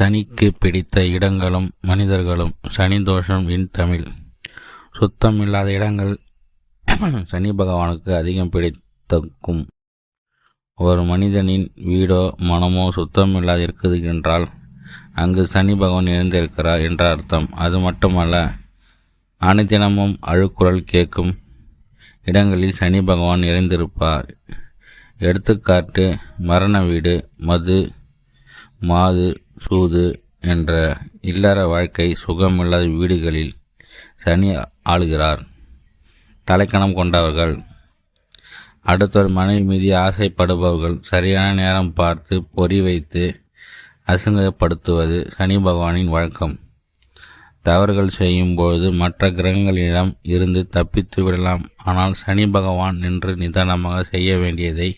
சனிக்கு பிடித்த இடங்களும் மனிதர்களும். சனி தோஷம் இன் தமிழ். சுத்தமில்லாத இடங்கள் சனி பகவானுக்கு அதிகம் பிடித்தக்கும். ஒரு மனிதனின் வீடோ மனமோ சுத்தமில்லாது இருக்குது என்றால் அங்கு சனி பகவான் இணைந்திருக்கிறார் என்ற அர்த்தம். அது மட்டுமல்ல, அனைத்தினமும் அழுக்குரல் கேட்கும் இடங்களில் சனி பகவான் இணைந்திருப்பார். எடுத்துக்காட்டு, மரண வீடு, மது, மாது, சூது என்ற இல்லற வாழ்க்கை சுகமில்லாத வீடுகளில் சனி ஆளுகிறார். தலைக்கணம் கொண்டவர்கள், அடுத்தவர் மனைவி மீது ஆசைப்படுபவர்கள், சரியான நேரம் பார்த்து பொறி வைத்து அசிங்கப்படுத்துவது சனி பகவானின் வழக்கம். தவறுகள் செய்யும் பொழுது மற்ற கிரகங்களிடம் இருந்து தப்பித்து விடலாம். ஆனால் சனி பகவான் நின்று நிதானமாக செய்ய வேண்டியதை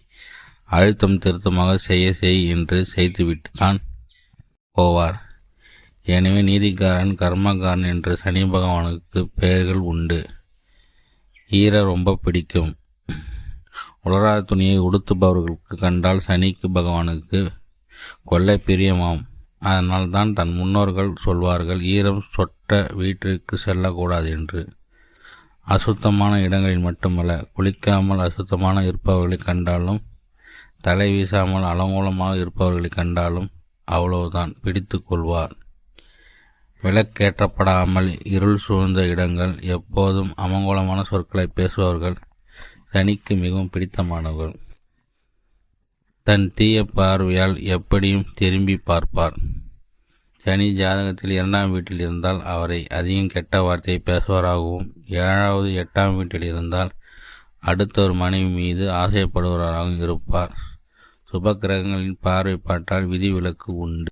அழுத்தம் திருத்தமாக செய் என்று செய்துவிட்டு தான் போவார். எனவே நீதிக்காரன், கர்மக்காரன் என்று சனி பகவானுக்கு பெயர்கள் உண்டு. ஈர ரொம்ப பிடிக்கும். உலராத துணியை உடுத்துபவர்களுக்கு கண்டால் சனிக்கு பகவானுக்கு கொள்ளை பிரியமாம். அதனால் தான் தன் முன்னோர்கள் சொல்வார்கள், ஈரம் சொட்ட வீட்டிற்கு செல்லக்கூடாது என்று. அசுத்தமான இடங்களில் மட்டுமல்ல, குளிக்காமல் அசுத்தமான இருப்பவர்களை கண்டாலும், தலை வீசாமல் அலங்கோலமாக இருப்பவர்களை கண்டாலும் அவ்வளவுதான் பிடித்து கொள்வார். விளக்கேற்றப்படாமல் இருள் சூழ்ந்த இடங்கள், எப்போதும் அமங்கோலமான சொற்களை பேசுபவர்கள் சனிக்கு மிகவும் பிடித்தமானவர்கள். தன் தீய பார்வையால் எப்படியும் திரும்பி பார்ப்பார். சனி ஜாதகத்தில் 2ஆம் வீட்டில் இருந்தால் அவரை அதிகம் கெட்ட வார்த்தையை பேசுவராகவும், 7வது 8ஆம் வீட்டில் இருந்தால் அடுத்தவர் மனைவி மீது ஆசைப்படுபவராகவும் இருப்பார். சுப கிரகங்களின் பார்வை பட்டால் விதிவிலக்கு உண்டு.